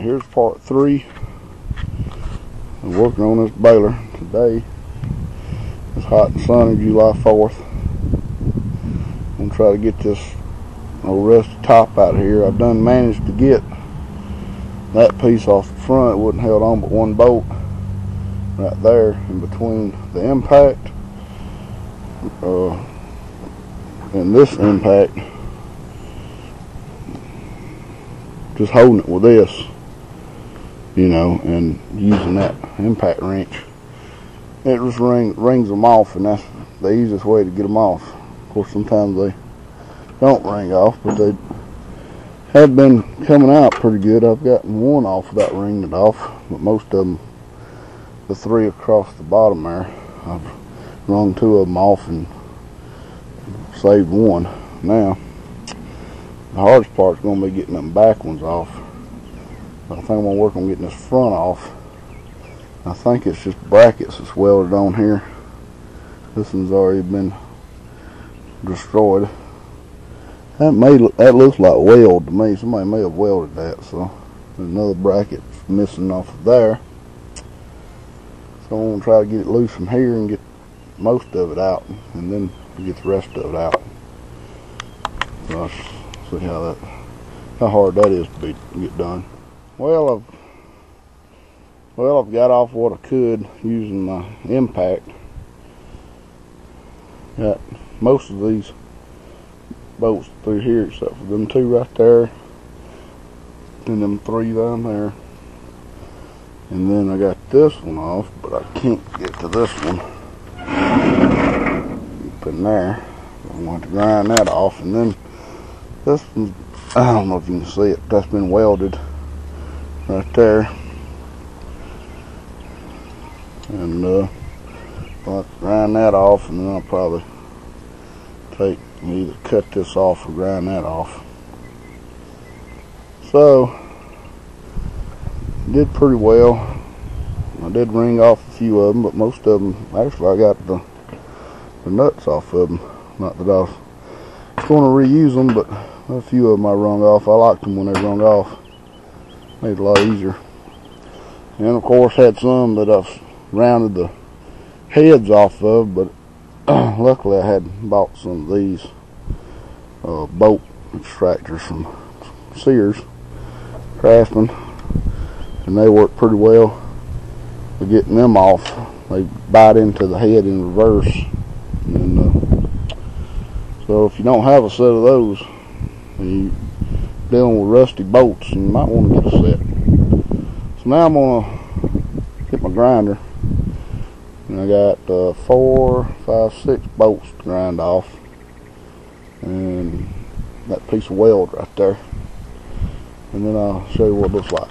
Alright, here's part 3. I'm working on this baler today. It's hot and sunny, July 4th. I'm gonna try to get this old rusty top out of here. I've done managed to get that piece off the front. It wasn't held on but one bolt right there in between the impact and this impact. Just holding it with this, you know, and using that impact wrench. It just rings them off, and that's the easiest way to get them off. Of course, sometimes they don't ring off, but they have been coming out pretty good. I've gotten one off without ringing it off, but most of them, the 3 across the bottom there, I've rung 2 of them off and saved one. Now, the hardest part is going to be getting them back ones off. But I think I'm going to work on getting this front off. I think it's just brackets that's welded on here. This one's already been destroyed. That looks like weld to me. Somebody may have welded that. So there's another bracket missing off of there. So I'm going to try to get it loose from here and get most of it out, and then get the rest of it out. So see how hard that is to get done. Well, I've got off what I could using my impact. Got most of these bolts through here except for them 2 right there and them 3 down there. And then I got this one off, but I can't get to this one up in there. I'm going to grind that off, and then this one's, I don't know if you can see it, that's been welded right there. And I'll grind that off, and then I'll probably either cut this off or grind that off. So, did pretty well. I did ring off a few of them, but most of them, actually I got the nuts off of them. Not that I was going to reuse them, but a few of them I wrung off. I liked them when they wrung off. Made it a lot easier. And of course had some that I've rounded the heads off of, but luckily I had bought some of these bolt extractors from Sears, Craftsman, and they work pretty well for getting them off. They bite into the head in reverse, and so if you don't have a set of those and you're dealing with rusty bolts, you might want to get a set. So now I'm going to get my grinder, and I got 4, 5, 6 bolts to grind off, and that piece of weld right there, and then I'll show you what it looks like.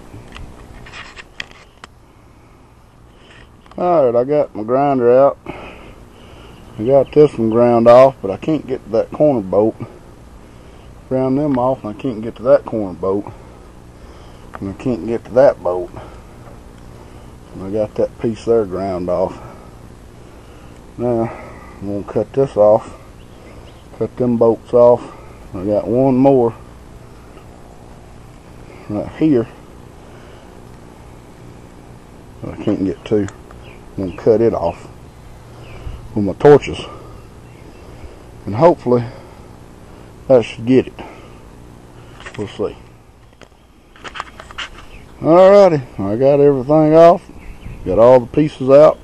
Alright, I got my grinder out. I got this one ground off, but I can't get to that corner bolt. Ground them off, and I can't get to that corner bolt, and I can't get to that bolt. And I got that piece there ground off. Now I'm going to cut this off, cut them bolts off. I got one more right here that I can't get to. I'm going to cut it off with my torches, and hopefully that should get it. We'll see. Alrighty, I got everything off, got all the pieces out.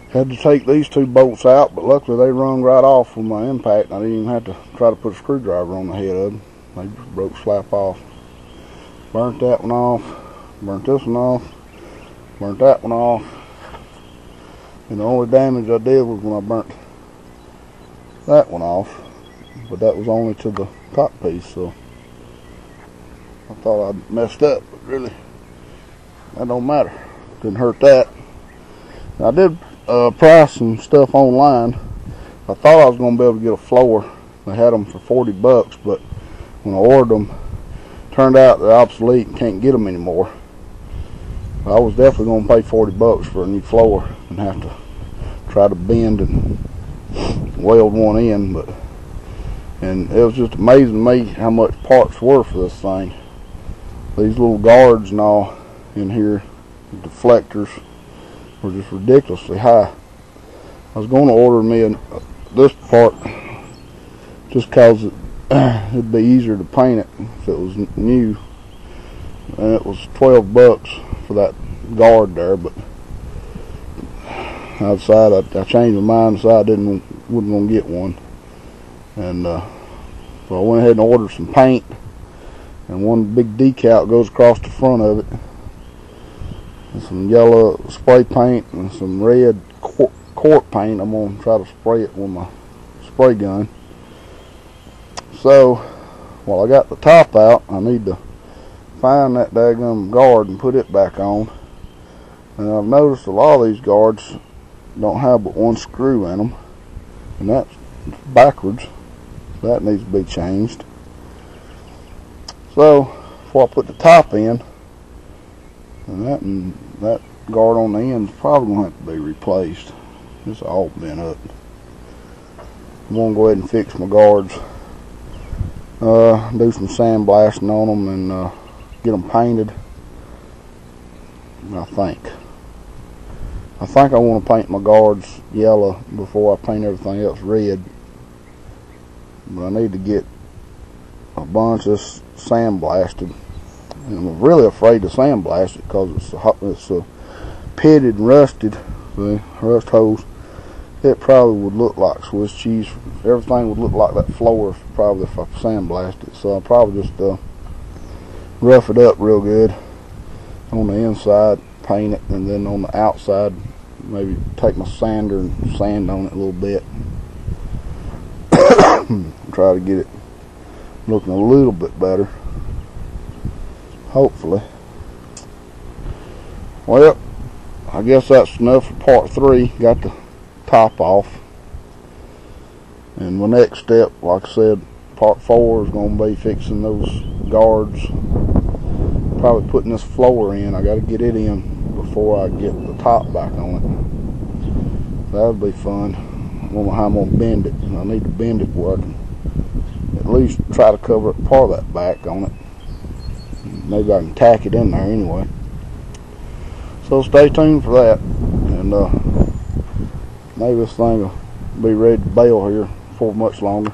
Had to take these 2 bolts out, but luckily they rung right off with my impact. I didn't even have to try to put a screwdriver on the head of them. They just broke slap off. Burnt that one off, burnt this one off, burnt that one off. And the only damage I did was when I burnt that one off, but that was only to the top piece, so I thought I'd messed up, but really that don't matter. Didn't hurt that. I did price some stuff online. I thought I was going to be able to get a floor. They had them for $40, but when I ordered them, turned out they're obsolete and can't get them anymore. I was definitely going to pay $40 for a new floor and have to try to bend and weld one in, and it was just amazing to me how much parts were for this thing. these little guards and all in here, the deflectors, were just ridiculously high. I was going to order me this part just cause it'd be easier to paint it if it was new, and it was $12 for that guard there, but I decided I changed my mind, so I wasn't going to get one, and so I went ahead and ordered some paint, and one big decal goes across the front of it, and some yellow spray paint and some red quart paint. I'm going to try to spray it with my spray gun. So while I got the top out, I need to find that daggum guard and put it back on. And I've noticed a lot of these guards don't have but one screw in them, and that's backwards. That needs to be changed. So before I put the top in, and that guard on the end is probably going to have to be replaced. It's all bent up. I'm going to go ahead and fix my guards, do some sandblasting on them, and get them painted. I think I want to paint my guards yellow before I paint everything else red. But I need to get a bunch of sandblasted. And I'm really afraid to sandblast it because it's pitted and rusted. See, rust holes. It probably would look like Swiss cheese. Everything would look like that floor probably if I sandblast it. So I'll probably just rough it up real good on the inside, paint it, and then on the outside maybe take my sander and sand on it a little bit. Try to get it looking a little bit better, hopefully. Well, I guess that's enough for part 3. Got the top off, and my next step, like I said, part 4 is going to be fixing those guards, probably putting this floor in. I got to get it in before I get the top back on it. That'll be fun. I don't know how I'm going to bend it. I need to bend it where I can at least try to cover up part of that back on it. Maybe I can tack it in there anyway. So stay tuned for that, and maybe this thing will be ready to bale here before much longer.